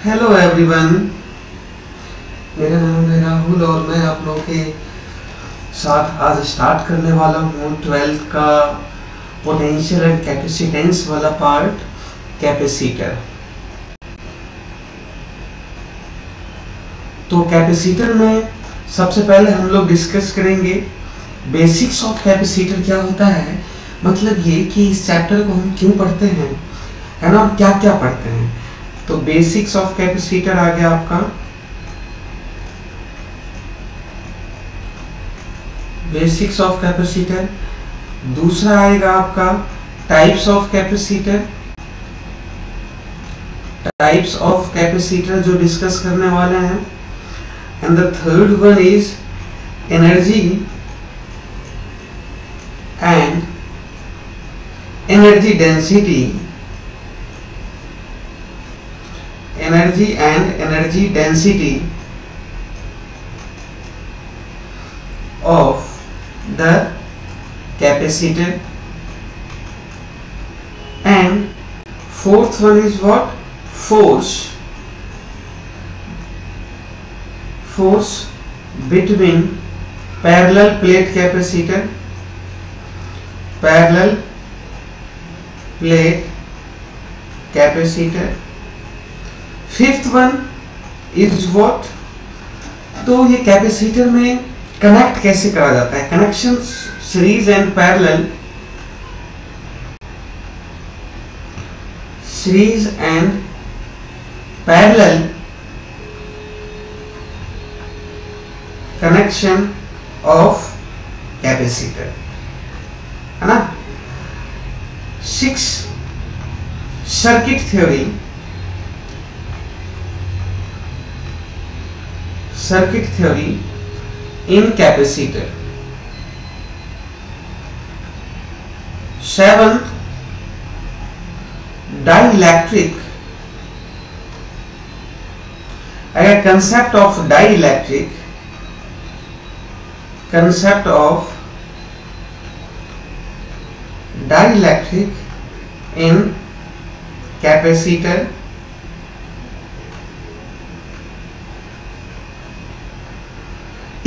Hello everyone, मेरा नाम है राहुल और मैं आप लोगों के साथ आज स्टार्ट करने वाला हूँ 12th का पोटेंशियल एंड कैपेसिटेंस वाला पार्ट, कैपेसिटर। तो कैपेसिटर में सबसे पहले हम लोग डिस्कस करेंगे बेसिक्स ऑफ कैपेसिटर क्या होता है, मतलब ये कि इस चैप्टर को हम क्यों पढ़ते हैं, है ना, क्या क्या पढ़ते हैं। तो बेसिक्स ऑफ कैपेसिटर आ गया आपका, बेसिक्स ऑफ कैपेसिटर। दूसरा आएगा आपका types of capacitor, types of capacitor जो डिस्कस करने वाले हैं। And the third one is energy and energy density, energy and energy density of the capacitor. And fourth one is what? Force between parallel plate capacitor, parallel plate capacitor. Fifth one is what? तो ये capacitor में connect कैसे करा जाता है, connection series and parallel, series and parallel connection of capacitor, है ना। 6 circuit theory, circuit theory in capacitor. 7th dielectric, a concept of dielectric, concept of dielectric in capacitor.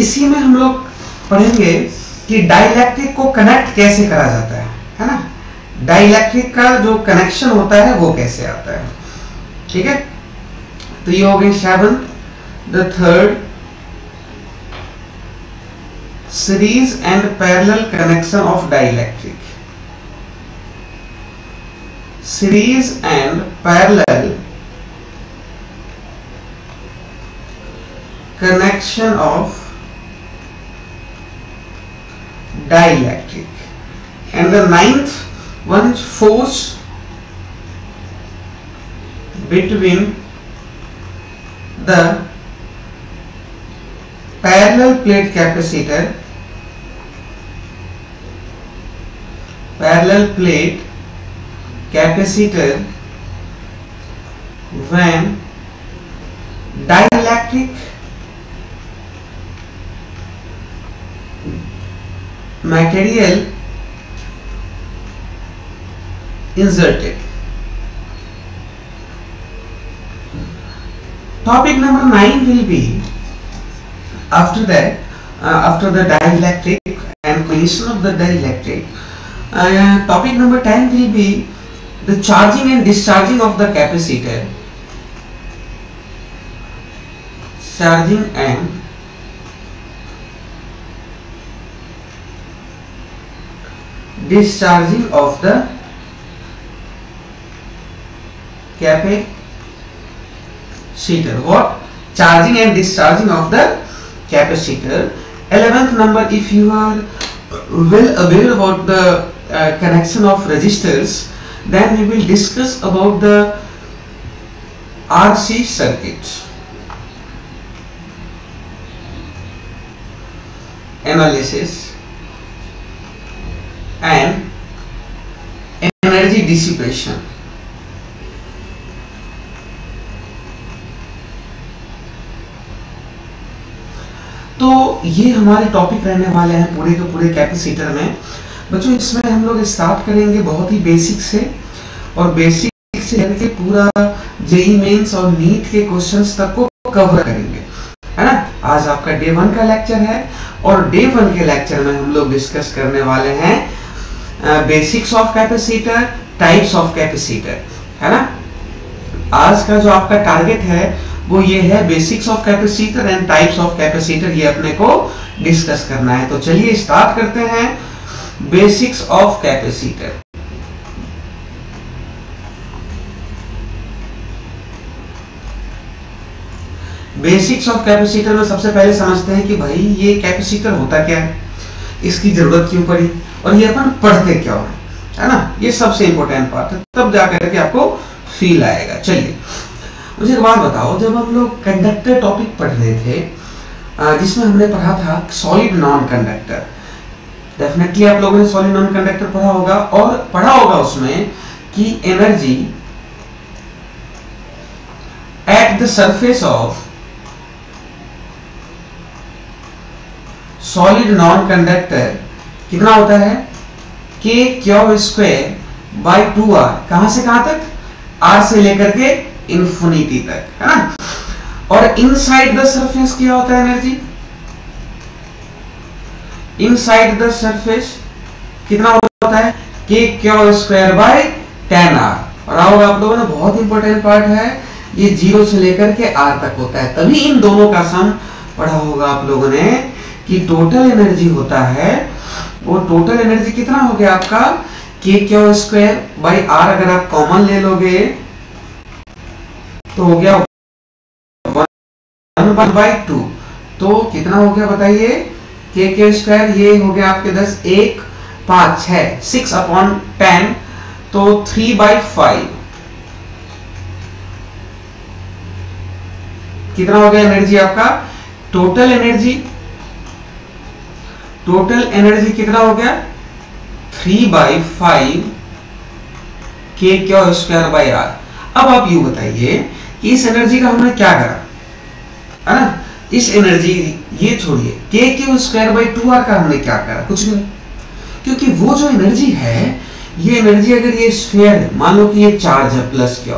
इसी में हम लोग पढ़ेंगे कि डाइलेक्ट्रिक को कनेक्ट कैसे करा जाता है ना, डाइलेक्ट्रिक का जो कनेक्शन होता है वो कैसे आता है, ठीक है। तो ये हो गए 7th। The third series and parallel connection of dielectric, series and parallel connection of dielectric. And the 9th one is force between the parallel plate capacitor, parallel plate capacitor when dielectric material inserted. Topic number 9 will be after that, after the dielectric and condition of the dielectric. Topic number 10 will be the charging and discharging of the capacitor, charging and discharging of the capacitor. What? Charging and discharging of the capacitor. 11th number, if you are well aware about the connection of resistors, then we will discuss about the RC circuit, analysis and energy dissipation. तो ये हमारे topic रहने वाले हैं पूरे के पूरे capacitor में। बच्चों इसमें हम लोग स्टार्ट करेंगे बहुत ही बेसिक से, और बेसिक से लेकर पूरा जेईई मेंस और नीट के क्वेश्चंस तक को कवर करेंगे, है ना। आज आपका डे 1 का लेक्चर है और डे 1 के लेक्चर में हम लोग डिस्कस करने वाले हैं basics of capacitor, types of capacitor, है ना। आज का जो आपका टारगेट है वो ये है basics of capacitor and types of capacitor, ये अपने को डिस्कस करना है। तो चलिए स्टार्ट करते हैं basics of capacitor. Basics of capacitor में सबसे पहले समझते हैं कि भाई ये कैपेसिटर होता क्या है, इसकी जरूरत क्यों पड़ी और ये अपन पढ़ते क्या है ना। ये सबसे इंपॉर्टेंट पार्ट है, तब जाकर के आपको फील आएगा। चलिए मुझे एक बात बताओ, जब हम लोग कंडक्टर टॉपिक पढ़ रहे थे जिसमें हमने पढ़ा था सॉलिड नॉन कंडक्टर, डेफिनेटली आप लोगों ने सॉलिड नॉन कंडक्टर पढ़ा होगा और पढ़ा होगा उसमें कि energy at the surface of solid non conductor कितना होता है, के क्यू स्क्वायर बाई 2r। कहां से कहां तक, r से लेकर के इंफिनिटी तक, है ना। और इनसाइड द सरफेस क्या होता है एनर्जी, इनसाइड द सरफेस कितना होता है, के क्यू स्क्वायर बाई 10r। और आओगे आप लोगों ने, बहुत इंपॉर्टेंट पार्ट है ये, 0 से लेकर के r तक होता है। तभी इन दोनों का सम पढ़ा होगा आप लोगों ने कि टोटल एनर्जी होता है, वो टोटल एनर्जी कितना हो गया आपका, के क्यू स्क्वायर बाई आर। अगर आप कॉमन ले लोगे तो हो गया 1/2, तो कितना हो गया बताइए, के क्यू स्क्वायर ये हो गया आपके 10, 1 5 6 6/10, तो 3/5 कितना हो गया एनर्जी आपका, टोटल एनर्जी कितना हो गया, 3/5 के क्यू स्क्वायर बाई आर। अब आप यू बताइए कि इस एनर्जी का हमने क्या करा, है ना। इस एनर्जी, ये छोड़िए, के क्यू स्क्वायर बाई 2r का हमने क्या करा, कुछ नहीं। क्योंकि वो जो एनर्जी है, ये एनर्जी अगर ये स्फीयर है, मान लो कि ये चार्ज है प्लस क्यू,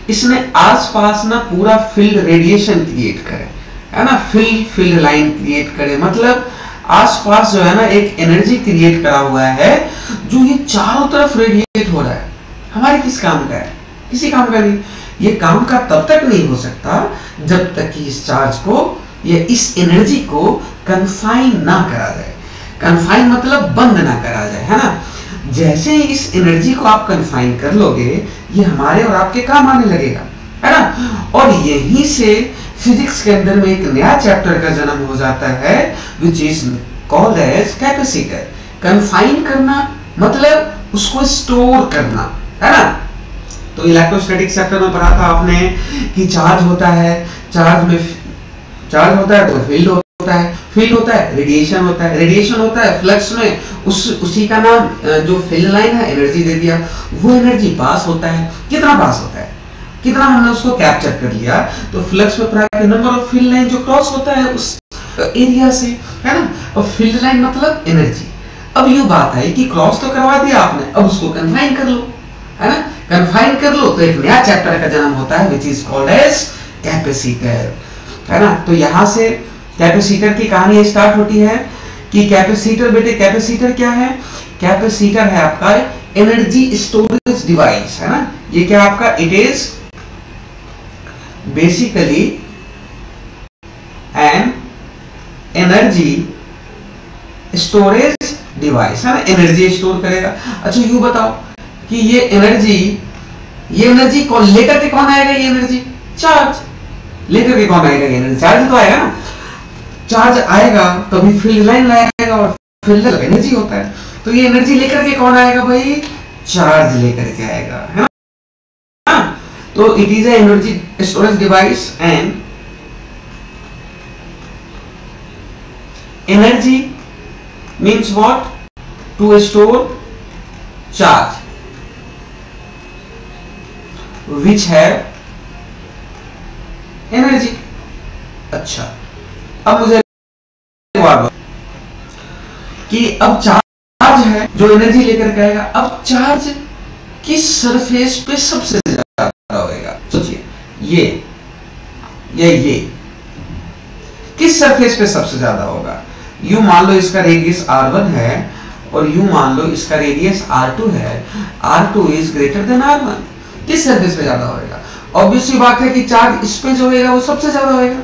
इसने आसपास ना पूरा फील्ड रेडिएशन क्रिएट करे, है ना, फील्ड लाइन क्रिएट करे, मतलब आसपास जो है ना एक एनर्जी क्रिएट करा हुआ है जो ये चारों तरफ रेडिएट हो रहा है। हमारे किस काम का है, किसी काम का नहीं। ये काम का तब तक नहीं हो सकता जब तक कि इस चार्ज को या इस एनर्जी को कन्फाइन ना करा जाए। कन्फाइन मतलब बंद ना करा जाए, है ना। जैसे ही इस एनर्जी को आप कन्फाइन कर लोगे, ये हमारे और आपके काम आने लगेगा, है ना। और यहीं से फिजिक्स के अंदर में एक नया चैप्टर का जन्म हो जाता है, which is called as capacitor. Confine करना मतलब उसको स्टोर करना, है ना। तो इलेक्ट्रोस्टैटिक्स चैप्टर में पढ़ा था आपने कि चार्ज होता है, चार्ज होता है तो फील्ड होता है, फील्ड होता है रेडिएशन होता है, रेडिएशन होता है फ्लक्स में, उसी का नाम जो फील्ड लाइन है एनर्जी दे दिया, वो एनर्जी पास होता है। कितना पास होता है, कितना हमने उसको कैप्चर कर लिया, तो फ्लक्स में प्राप्त नंबर ऑफ फील्ड लाइन जो क्रॉस होता है उस एरिया से, है ना। और फील्ड लाइन मतलब एनर्जी। अब ये बात है कि क्रॉस तो करवा दिया आपने, अब उसको कन्फाइन कर लो, है ना। कन्फाइन कर लो तो एक नया चैप्टर का जन्म होता है, which is called as capacitor, है ना। तो यहां से कैपेसिटर की कहानी स्टार्ट होती है कि कैपेसिटर, बेटे कैपेसिटर क्या है, कैपेसिटर है आपका एनर्जी स्टोरेज डिवाइस, है ना। ये क्या आपका, it is basically an energy storage device, है ना, एनर्जी स्टोर करेगा। अच्छा यू बताओ कि ये एनर्जी कौन लेकर के, कौन आएगा, ये एनर्जी चार्ज लेकर के कौन आएगा, ये एनर्जी चार्ज तो आएगा ना। चार्ज आएगा तभी फील्ड लाइन लाएगा और फील्ड एनर्जी होता है, तो ये एनर्जी लेकर के कौन आएगा भाई, चार्ज लेकर के आएगा, है ना। तो it is a energy storage device and energy means what, to store charge which have energy। अच्छा अब मुझे कि अब चार्ज है जो एनर्जी लेकर के आएगा, अब चार्ज किस सरफेस पे सबसे ज्यादा होएगा, सोचिए। ये किस सरफेस पे सबसे ज्यादा होगा? यूं मान लो इसका रेडियस r1 है और यूं मान लो इसका रेडियस r2 है, r2 is greater than r1, किस सरफेस पे ज्यादा होगा? ऑब्वियसली बात है कि चार्ज इस पे जो होगा वो सबसे ज्यादा होगा,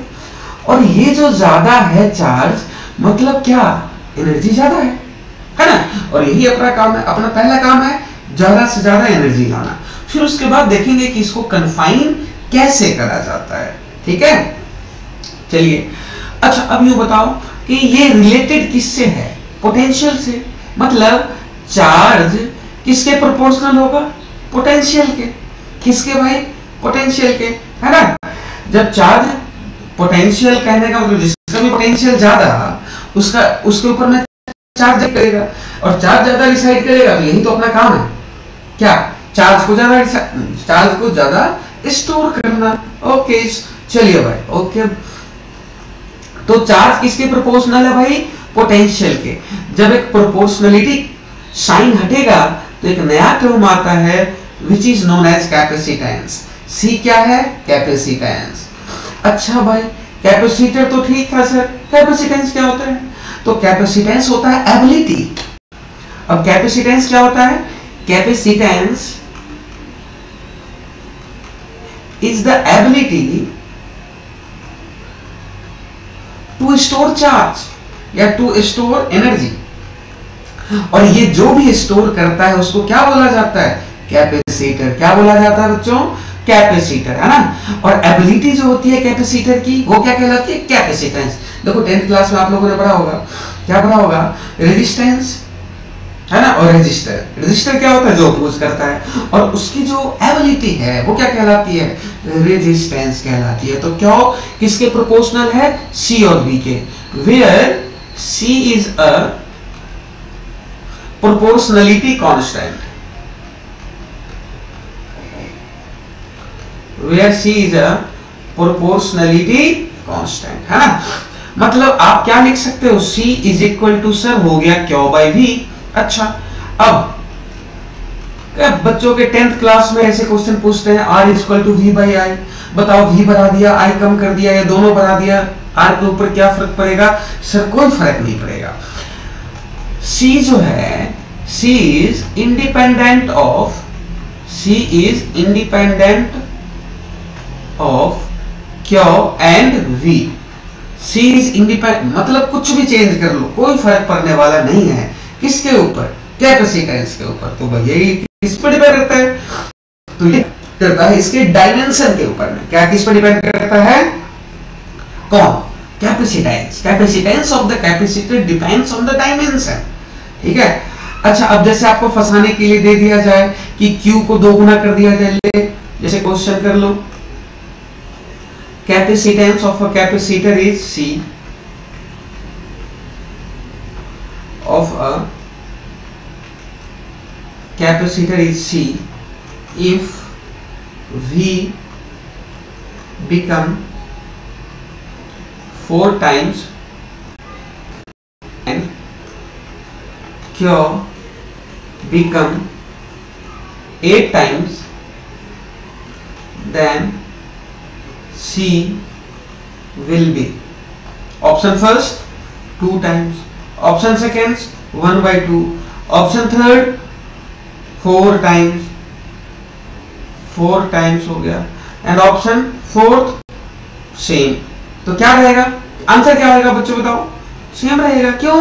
और ये जो ज्यादा है चार्ज मतलब क्या? एनर्जी ज्यादा है ना? और यही अपना काम है, अपना पहला काम है ज्यादा से ज्यादा एनर्जी लाना। फिर उसके बाद देखेंगे कि इसको कन्फाइन कैसे करा जाता है, ठीक है? चलिए, अच्छा अब यूं बताओ कि ये रिलेटेड किससे है? पोटेंशियल से। मतलब चार्ज किसके प्रोपोर्शनल होगा? पोटेंशियल के। किसके भाई? पोटेंशियल के, है ना? जब चार्ज पोटेंशियल कहने का मतलब जिसका भी पोटेंशियल ज्यादा उसके ऊपर में चार्ज करेगा, और चार्ज ज्यादा रिसाइड करेगा, तो यही तो अपना काम है क्या? चार्ज को ज्यादा स्टोर करना। ओके, चलिए भाई, ओके। तो चार्ज किसके प्रोपोर्शनल है भाई? पोटेंशियल के। जब एक प्रोपोर्शनलिटी साइन हटेगा तो एक नया टर्म आता है which is known as capacitance. C क्या है? कैपेसिटेंस। अच्छा भाई, कैपेसिटर तो ठीक था सर, कैपेसिटेंस क्या होता है? तो कैपेसिटेंस होता है एबिलिटी। अब कैपेसिटेंस क्या होता है? Capacitance is the ability to store charge या टू स्टोर एनर्जी, और ये जो भी स्टोर करता है उसको क्या बोला जाता है? कैपेसिटर। क्या बोला जाता है बच्चों? कैपेसिटर, है ना? और एबिलिटी जो होती है कैपेसिटर की वो क्या कहलाती है? कैपेसिटेंस। देखो 10th क्लास में आप लोगों ने पढ़ा होगा, क्या पढ़ा होगा? रेजिस्टेंस, है ना? और रेजिस्टर क्या होता है? जो अपोज करता है, और उसकी जो एबिलिटी है वो क्या कहलाती है? रेजिस्टेंस कहलाती है। तो क्या किसके प्रोपोर्शनल है? सी और वी के, where C is a proportionality constant, where C is a proportionality constant, है ना? मतलब आप क्या लिख सकते हो? C इज इक्वल टू सर हो गया Q बाई V। अच्छा, अब बच्चों के 10th क्लास में ऐसे क्वेश्चन पूछते हैं R is equal to V by I। बताओ V बढ़ा दिया, I कम कर दिया, या दोनों बढ़ा दिया, R के ऊपर क्या फर्क पड़ेगा? सर कोई फर्क नहीं पड़ेगा। C जो है, C is independent of Q and V। C is independent मतलब कुछ भी चेंज कर लो, कोई फर्क पड़ने वाला नहीं है। किसके ऊपर? कैपेसिटेंस के ऊपर। तो भाई यही किस पर डिपेंड करता है? तो ये करता है इसके डायमेंशन के ऊपर में। क्या किस पर डिपेंड करता है? कौन? Capacitance. Capacitance of the capacitor depends on the dimension, ठीक है? अच्छा, अब जैसे आपको फंसाने के लिए दे दिया जाए कि Q को 2 गुना कर दिया जाए, जैसे क्वेश्चन कर लो, capacitance of a capacitor is C of a capacitor is C if V become 4 times and Q become 8 times, then C will be option first 2 times, option second 1/2, option third 4 times हो गया, and option fourth same. तो क्या रहेगा answer? क्या रहेगा बच्चों बताओ? Same रहेगा। क्यों?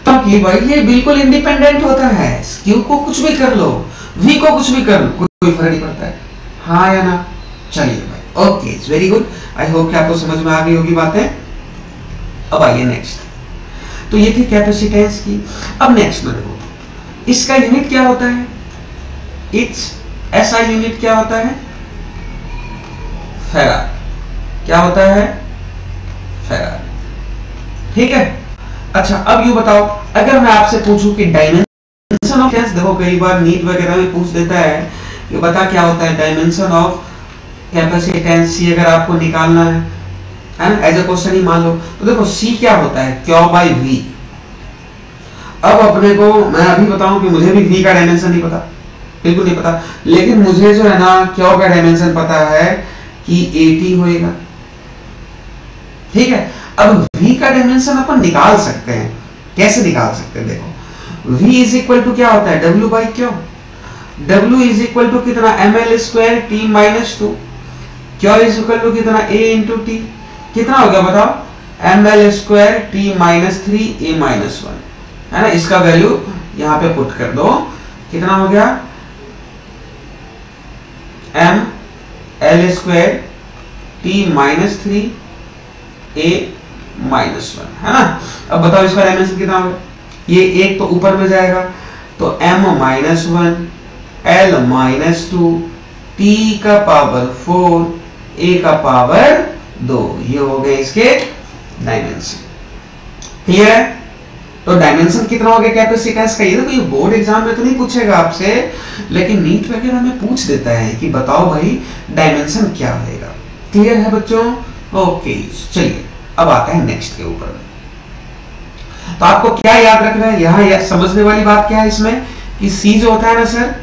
क्योंकि भाई ये बिल्कुल इंडिपेंडेंट होता है। Q को कुछ भी कर लो, V को कुछ भी कर लो, कोई फर्क नहीं पड़ता है। हाँ या ना? चलिए भाई, okay, very good. I hope कि आपको समझ में आ गई होगी बातें। अब आइए नेक्स्ट। तो ये थी कैपेसिटेंस की। अब नेक्स्ट में देखो, इसका यूनिट क्या होता है? इट्स SI यूनिट क्या होता है? फैराड। क्या होता है? फैराड, ठीक है? अच्छा, अब यू बताओ, अगर मैं आपसे पूछूं कि डायमेंशन ऑफ, देखो कई बार नीट वगैरह में पूछ देता है कि बता क्या होता है डायमेंशन ऑफ कैपेसिटेंस C, अगर आपको निकालना है ना, एज ए क्वेश्चन ही मान लो। तो देखो C क्या होता है? Q by V। अब अपने को मैं अभी बताऊं कि मुझे भी V का डायमेंशन नहीं पता, बिल्कुल नहीं पता, लेकिन मुझे जो है ना Q का डायमेंशन पता है कि 80 होएगा। ठीक है, अब v का डायमेंशन अपन निकाल सकते हैं। कैसे निकाल सकते हैं? देखो v इज इक्वल टू क्या होता है, w by Q. w is equal to कितना, ml square t minus 2, Q is equal to कितना, a इंटू टी। कितना हो गया बताओ, ml square t minus 3 a minus 1, है ना। इसका वैल्यू यहाँ पे पुट कर दो, कितना हो गया, ml square t minus 3 a minus 1, है ना। अब बताओ इसका डायमेंशन कितना होगा, ये एक तो ऊपर में जाएगा, तो m minus 1 l minus 2 t का पावर 4 a का पावर 2, ये हो गए इसके डायमेंशन। क्लियर है? तो डायमेंशन कितना हो गया कैपेसिटेंस का। ये तो कोई बोर्ड एग्जाम में तो नहीं पूछेगा आपसे, लेकिन नीट वगैरह में पूछ देता है कि बताओ भाई डायमेंशन क्या होगा। क्लियर है बच्चों? ओके, चलिए अब आता है नेक्स्ट के ऊपर। तो आपको क्या याद रखना है यहाँ, समझने वाली बात क्या है इसमें कि C जो होता है ना सर,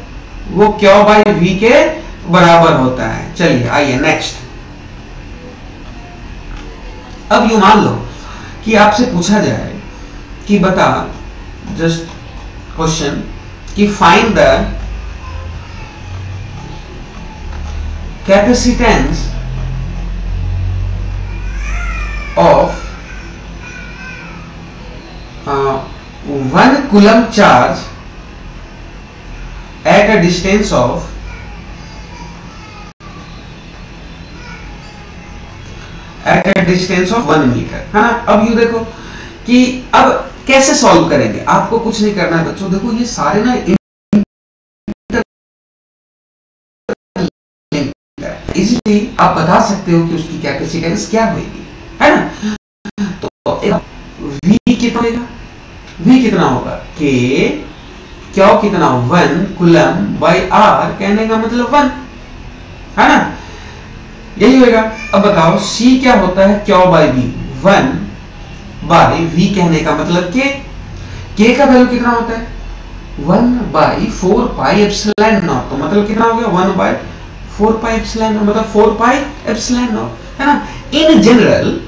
वो Q बाई V के बराबर होता है। चलिए आइए नेक्स्ट। अब यू मान लो कि आपसे पूछा जाए कि बता, जस्ट क्वेश्चन कि find the capacitance of 1 coulomb charge at a distance of 1 metre, है ना। अब यू देखो कि अब कैसे सॉल्व करेंगे, आपको कुछ नहीं करना है बच्चों। देखो ये सारे ना इजीली आप बता सकते हो कि उसकी कैपेसिटेंस क्या होगी, है ना। तो V कितना होगा, V कितना होगा, K क्यों कितना 1 कूलम बाई R, कहने का मतलब 1, है ना, यही होगा। अब बताओ C क्या होता है, Q by V, 1 by V कहने का मतलब K का वैल्यू कितना होता है 1 बाई 4 पाई एप्सिलॉन नॉट, तो मतलब कितना हो गया 1 बाई 4 पाई एप्सिलॉन नॉट, मतलब 4 पाई एप्सिलॉन नॉट, है ना। In general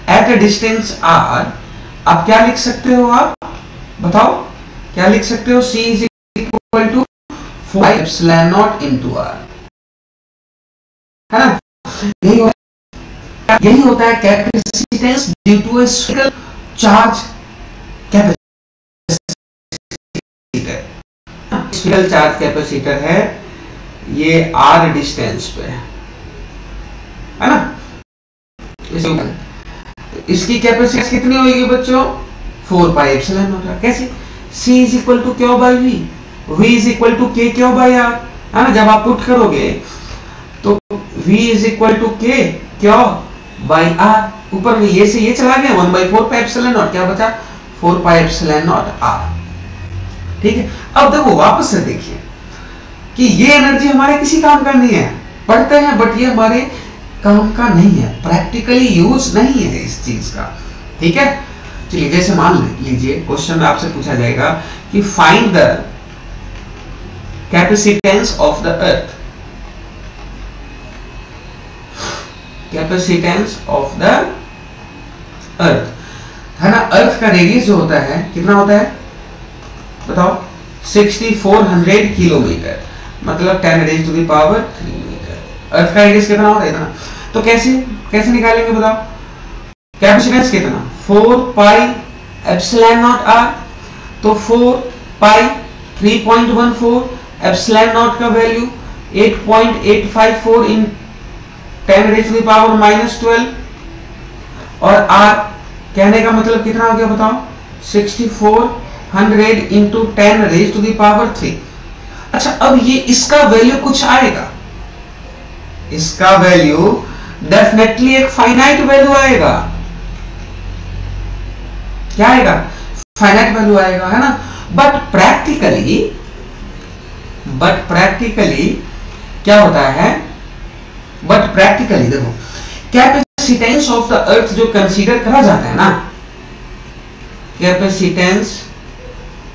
eight a distance R आप क्या लिख सकते हो, आप बताओ क्या लिख सकते हो, C is equal to 4 epsilon naught into R, है ना। यही होता है capacitance due to a spherical charge capacitor. Spherical charge capacitor है ये R डिस्टेंस पे, है ना। इसकी कैपेसिटी कितनी होगी बच्चों, 4 पाई एप्सिलॉन नॉट। कैसे, C is equal to Q by V, V is equal to K Q by R, है ना। जब आप पुट करोगे तो V is equal to K Q by R, ऊपर में ये से ये चला गया 1 बाई 4 पाई एप्सिलॉन नॉट, क्या बचा 4 पाई एप्सिलॉन नॉट R। ठीक है, अब देखो वापस से देखिए कि ये एनर्जी हमारे किसी काम का नहीं है, पढ़ते हैं बट ये हमारे काम का नहीं है, प्रैक्टिकली यूज नहीं है इस चीज का। ठीक है, चलिए जैसे मान लीजिए क्वेश्चन में आपसे पूछा जाएगा कि find the capacitance of the earth, capacitance of the अर्थ, है ना। अर्थ का रेडियस जो होता है कितना होता है बताओ, 6400 किलोमीटर, मतलब 10 raise to the power 3 metre. Earth का रेडियस कितना होता है, इतना। तो कैसे निकालेंगे बताओ, कैपेसिटेंस कितना 4 पाई एप्सिलॉन नॉट R, तो 4 पाई 3.14 एप्सिलॉन नॉट का value 8.854 in 10 raise to the power -12, और R कहने का मतलब कितना हो गया बताओ 6400 into 10 raise to the power 3। अच्छा, अब ये इसका वैल्यू कुछ आएगा, इसका वैल्यू डेफिनेटली एक फाइनाइट वैल्यू आएगा। क्या आएगा, फाइनाइट वैल्यू आएगा, है ना। बट प्रैक्टिकली क्या होता है, बट प्रैक्टिकली देखो कैपेसिटेंस ऑफ द अर्थ जो कंसीडर करा जाता है ना, capacitance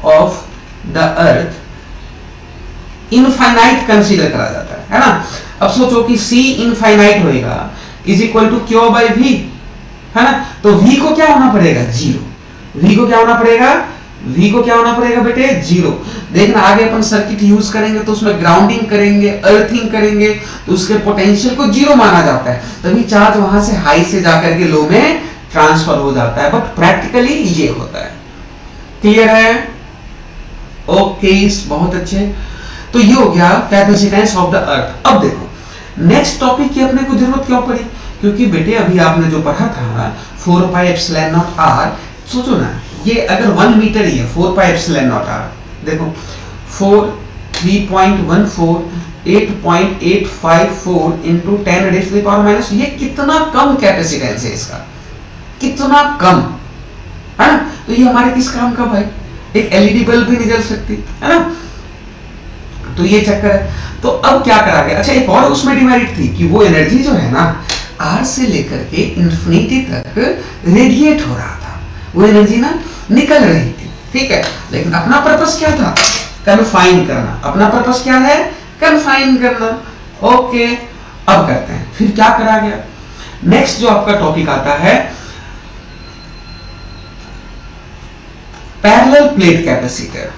of the earth infinite consider करा जाता है ना। अब सोचो कि C इनफाइनाइट होएगा is equal to Q by V, है ना। तो V को क्या होना पड़ेगा, जीरो। V को क्या होना पड़ेगा, V को क्या होना पड़ेगा बेटे, जीरो। देखना आगे अपन सर्किट यूज करेंगे तो उसमें ग्राउंडिंग करेंगे, अर्थिंग करेंगे, तो उसके पोटेंशियल को जीरो माना जाता है, तभी चार्ज वहां से हाई से जाकर के लो में ट्रांसफर हो जाता है। बट प्रैक्टिकली ये होता है। क्लियर है? ओके, बहुत अच्छे। तो ये हो गया कैपेसिटेंस ऑफ द अर्थ। अब देखो नेक्स्ट टॉपिक की अपने को जरूरत क्यों पड़ी, क्योंकि बेटे अभी आपने जो पढ़ा था 4 पाई एप्सिलॉन नॉट आर, सोचो ना ये अगर 1 मीटर ही है 4 पाई एप्सिलॉन नॉट आर, देखो 4 3.14 8.854 into 10 raise to the power minus, ये कितना कम कैपेसिटेंस है इसका, कितना कम, है ना। तो ये हमारे किस काम का भाई, एक एलईडी बल्ब भी नहीं जल सकती, है ना। तो ये चक्कर है। तो अब क्या करा गया, अच्छा एक और उसमें डिमेरिट थी कि वो एनर्जी जो है ना आर से लेकर के इंफिनिटी तक रेडिएट हो रहा था, वो एनर्जी ना निकल रही थी, ठीक है। लेकिन अपना पर्पस क्या था, कन्फाइन करना। अपना पर्पस क्या है, कन्फाइन करना। ओके, अब करते हैं फिर क्या करा गया। नेक्स्ट जो आपका टॉपिक आता है पैरेलल प्लेट कैपेसिटर।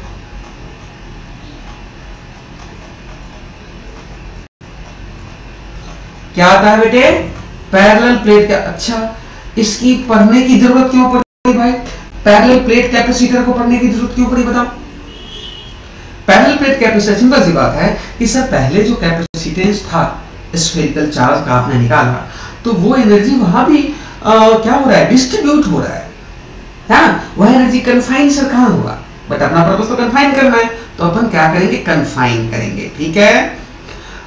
क्या आता है बेटे, पैरेलल प्लेट का। अच्छा इसकी पढ़ने की जरूरत क्यों पड़ी भाई, पैरेलल प्लेट कैपेसिटर को पढ़ने की जरूरत क्यों पड़ी बताओ। पैरेलल प्लेट कैपेसिटर सिंपल सी बात है कि सर पहले जो कैपेसिटेंस था स्फेरिकल चार्ज का आपने निकाला, तो वो एनर्जी वहां भी क्या हो रहा है, डिस्ट्रीब्यूट हो रहा है ना। वह एनर्जी कन्फाइन सर कहां हुआ, बट अपना पर्पस तो कन्फाइन करना है, तो अपन क्या करेंगे, कन्फाइन करेंगे, ठीक है।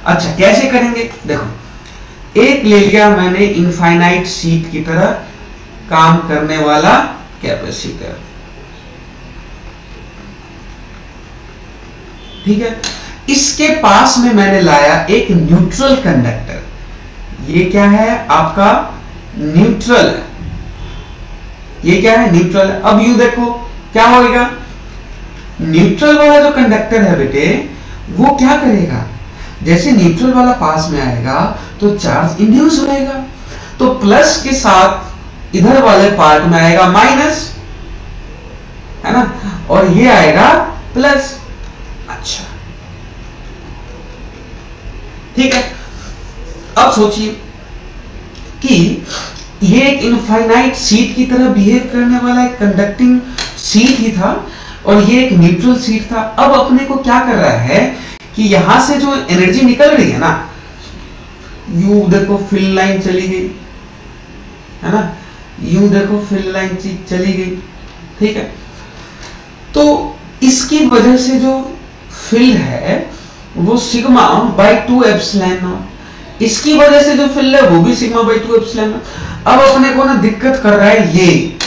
अच्छा कैसे करेंगे, देखो एक ले लिया मैंने इनफाइनाइट शीट की तरह काम करने वाला कैपेसिटर, ठीक है। इसके पास में मैंने लाया एक न्यूट्रल कंडक्टर, ये क्या है आपका न्यूट्रल है, ये क्या है न्यूट्रल। अब यू देखो क्या होगा, न्यूट्रल वाला जो कंडक्टर है बेटे वो क्या करेगा, जैसे न्यूट्रल वाला पास में आएगा तो चार्ज इंड्यूस होएगा, तो प्लस के साथ इधर वाले पार्ट में आएगा माइनस, है ना, और ये आएगा प्लस। अच्छा ठीक है। अब सोचिए कि ये एक इनफाइनाइट शीट की तरह बिहेव करने वाला एक कंडक्टिंग शीट ही था और ये एक न्यूट्रल शीट था। अब अपने को क्या कर रहा है कि यहां से जो एनर्जी निकल रही है ना, यू देखो फिल लाइन चली गई, है ना, यू देखो फिल लाइन चली गई, ठीक है। तो इसकी वजह से जो फिल है वो सिग्मा बाई 2 एप्सिलॉन नॉट, इसकी वजह से जो फिल है वो भी सिग्मा बाई 2 एप्सिलॉन नॉट। अब अपने को ना दिक्कत कर रहा है ये,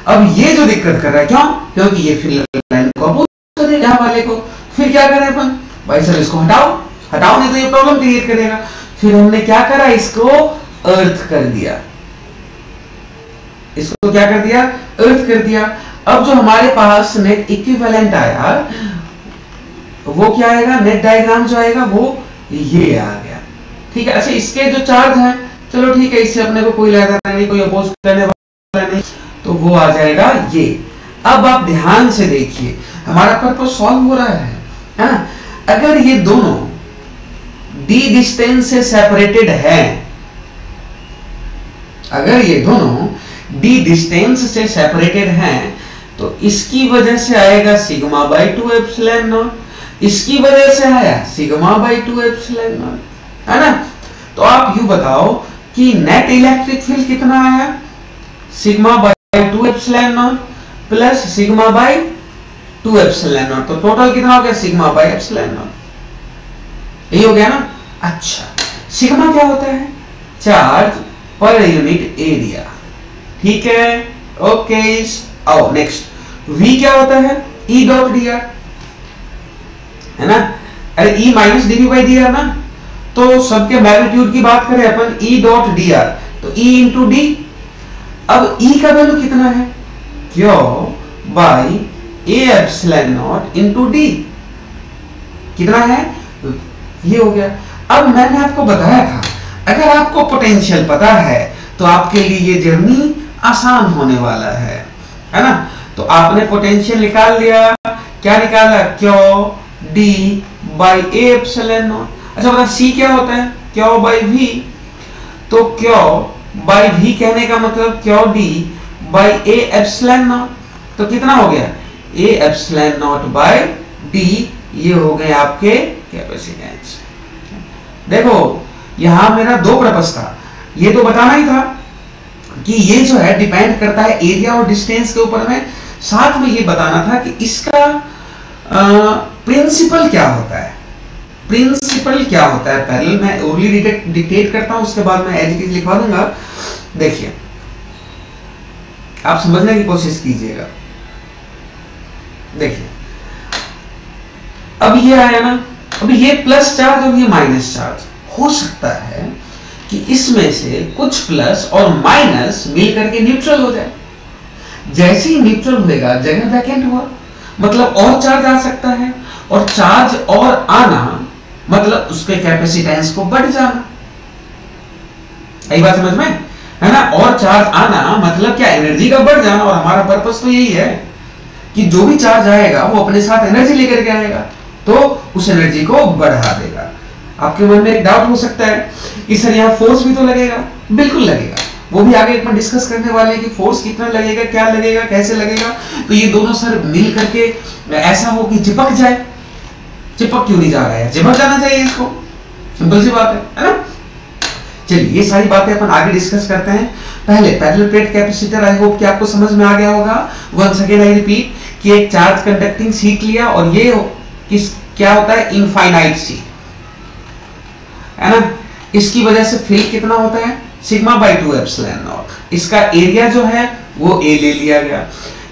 अब ये जो दिक्कत कर रहा है क्यों, क्योंकि ये फिल लाइन को अपोज कर देगा यहाँ वाले को। फिर क्या करें अपन, भाई सर इसको हटाओ, हटाओ नहीं तो ये प्रॉब्लम क्रिएट करेगा। फिर हमने क्या करा, इसको अर्थ कर दिया, इसको क्या कर दिया, अर्थ कर दिया। अब जो हमारे पास नेट इक्विवेलेंट आया वो क्या आएगा, नेट डायग्राम जो आएगा वो ये आ गया, ठीक है। अच्छा इसके जो चार्ज है चलो ठीक है, इससे अपने को कोई लेना नहीं, कोई अपोज करने वाला नहीं, तो वो आ जाएगा ये। अब आप ध्यान से देखिए हमारा पर्पस सॉल्व हो रहा है ना। अगर ये दोनों डी डिस्टेंस से सेपरेटेड है, अगर ये दोनों डी डिस्टेंस से सेपरेटेड हैं तो इसकी वजह से आएगा सिग्मा बाई 2 एप्सिलॉन नॉट, इसकी वजह से आया सिग्मा बाई 2 एप्सिलॉन नॉट, है ना। तो आप यू बताओ कि नेट इलेक्ट्रिक फील्ड कितना आया, sigma by 2 epsilon not plus sigma by 2 epsilon not, तो टोटल कितना हो गया, सिग्मा बाई एप्सिलॉन नॉट, यही हो गया ना। अच्छा सिग्मा क्या होता है, चार्ज पर यूनिट एरिया, ठीक है, ओके। आओ नेक्स्ट, V क्या होता है, E डॉट डी आर, है ना, अरे E minus dV by d r ना, तो सबके मैग्नीट्यूड की बात करें अपन E डॉट डी आर, तो E इंटू डी। अब E का वैल्यू कितना है, Q by A epsilon naught into d, कितना है, ये हो गया। अब मैंने आपको बताया था अगर आपको पोटेंशियल पता है तो आपके लिए ये जर्नी आसान होने वाला है ना। तो आपने पोटेंशियल निकाल लिया, क्या निकाला, Q D by A epsilon not. अच्छा बता सी क्या होता है, क्यू बाई वी। तो क्यू बाई वी कहने का मतलब Q D by A epsilon not. तो कितना हो गया, ए एप्सिलॉन नॉट बाई डी, ये हो गए आपके कैपेसिटेंस। देखो यहां मेरा दो पर्पस था, ये तो बताना ही था कि ये जो है डिपेंड करता है एरिया और डिस्टेंस के ऊपर में, साथ में ये बताना था कि इसका प्रिंसिपल क्या होता है। प्रिंसिपल क्या होता है पहले मैं ओरली डिक्टेट करता हूं, उसके बाद मैं एज इट इज लिखवा दूंगा। देखिए आप समझने की कोशिश कीजिएगा। देखिए अब ये आया ना, अब ये प्लस चार्ज और ये माइनस चार्ज, हो सकता है कि इसमें से कुछ प्लस और माइनस मिल करके न्यूट्रल हो जाए। जैसे ही न्यूट्रल होगा जगह वैकेंट हुआ, मतलब और चार्ज आ सकता है, और चार्ज और आना मतलब उसके कैपेसिटेंस को बढ़ जाना। यही बात समझ में है ना। और चार्ज आना मतलब क्या, एनर्जी का बढ़ जाना। और हमारा पर्पस तो यही है कि जो भी चार्ज आएगा वो अपने साथ एनर्जी लेकर के आएगा, तो उस एनर्जी को बढ़ा देगा। आपके मन में एक डाउट हो सकता है कि सर यहाँ फोर्स भी तो लगेगा। बिल्कुल लगेगा, वो भी आगे एक डिस्कस करने वाले हैं कि फोर्स कितना लगेगा, क्या लगेगा, कैसे लगेगा। तो ये दोनों सर मिल करके ऐसा हो कि चिपक जाए। चिपक क्यों नहीं जा रहा है, चिपक जाना चाहिए इसको, सिंपल सी बात है ना। चलिए ये सारी बातें अपन आगे डिस्कस करते हैं। पहले parallel plate capacitor, I hope कि आपको समझ में आ गया होगा। वंस अगेन आई रिपीट कि एक चार्ज कंडक्टिंग शीट लिया, और ये किस क्या होता है, इनफाइनाइट शीट है ना। इसकी वजह से फील्ड कितना होता है, सिग्मा बाई 2 एप्सिलॉन नॉट। इसका एरिया जो है वो ए ले लिया गया।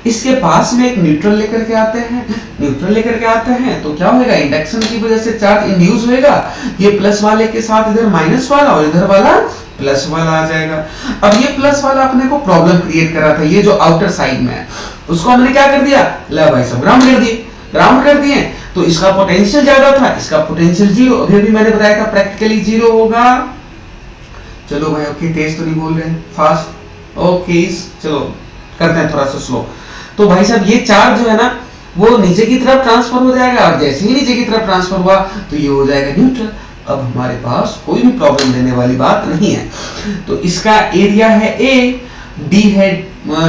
इसके पास में एक न्यूट्रल लेकर के आते हैं, न्यूट्रल लेकर के आते हैं तो क्या होगा, इंडक्शन की वजह से चार्ज इंड्यूस होएगा। ये प्लस वाले के साथ इधर माइनस वाला और इधर वाला प्लस वाला आ जाएगा। अब ये प्लस वाला अपने को प्रॉब्लम क्रिएट करा था, ये जो आउटर साइड में है उसको हमने क्या कर दिया, ले भाई सब ग्राउंड कर दिए। ग्राउंड कर दिए तो इसका पोटेंशियल ज्यादा था, इसका पोटेंशियल जीरो। अभी भी मैंने बताया था प्रैक्टिकली जीरो होगा। चलो भाई ओके, तेज तो नहीं बोल रहे, फास्ट ओके। चलो करते हैं थोड़ा सा स्लो। तो भाई साहब ये चार्ज जो है ना वो नीचे की तरफ ट्रांसफर हो जाएगा, और जैसे ही नीचे की तरफ ट्रांसफर हुआ तो ये हो जाएगा न्यूट्रल। अब हमारे पास कोई भी प्रॉब्लम देने वाली बात नहीं है। तो इसका एरिया है ए, डी है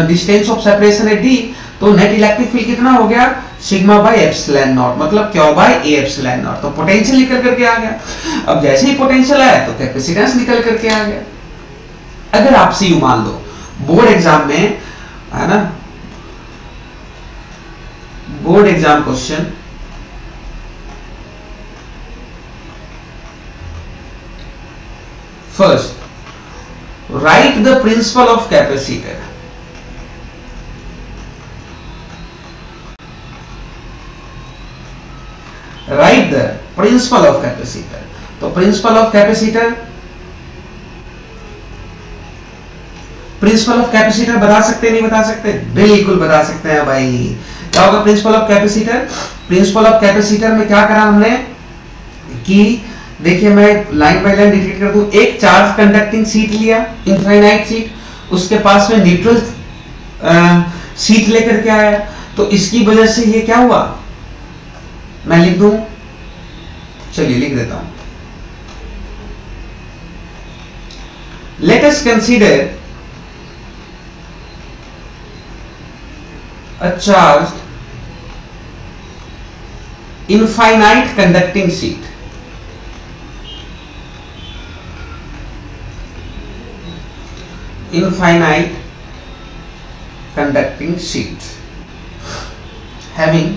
डिस्टेंस ऑफ सेपरेशन है डी, तो नेट इलेक्ट्रिक फील्ड कितना हो गया, सिग्मा बाई एप्सिलॉन नॉट, मतलब Q by A epsilon not. तो पोटेंशियल निकल करके आ गया। अब जैसे ही पोटेंशियल आया तो कैपेसिटेंस निकल करके आ गया। अगर आपसे यू मान लो बोर्ड एग्जाम में है ना, board exam question first, write the principle of capacitor. Write the principle of capacitor. तो principle of capacitor, principle of capacitor बता सकते नहीं बता सकते, बिल्कुल बता सकते हैं भाई। क्या होगा principal of capacitor, principle of capacitor में क्या करा हमने कि देखिए मैं लाइन बाय लाइन डिटेक्ट कर दूं। एक चार्ज कंडक्टिंग शीट लिया, इनफाइनाइट शीट, उसके पास में न्यूट्रल शीट लेकर के आया, तो इसकी वजह से ये क्या हुआ, मैं लिख दूं, चलिए लिख देता हूं। Let us consider a charged infinite conducting sheet. Infinite conducting sheet having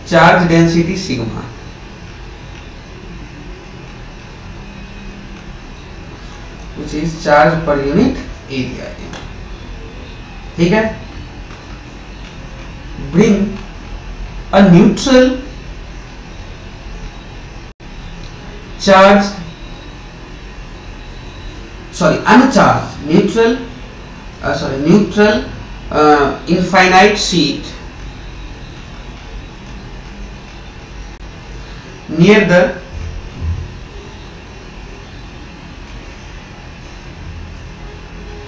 charge density sigma, which is charge per unit area. ठीक है, bring a neutral charged, sorry uncharged neutral infinite sheet near the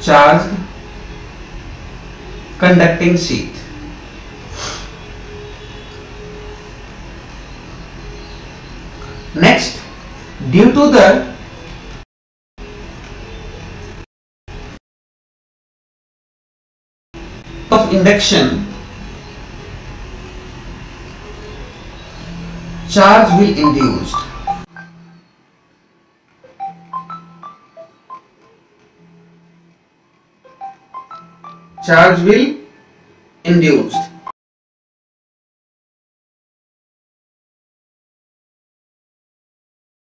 charged conducting sheath. Next, due to the of induction, charge will induced. Charge will induced.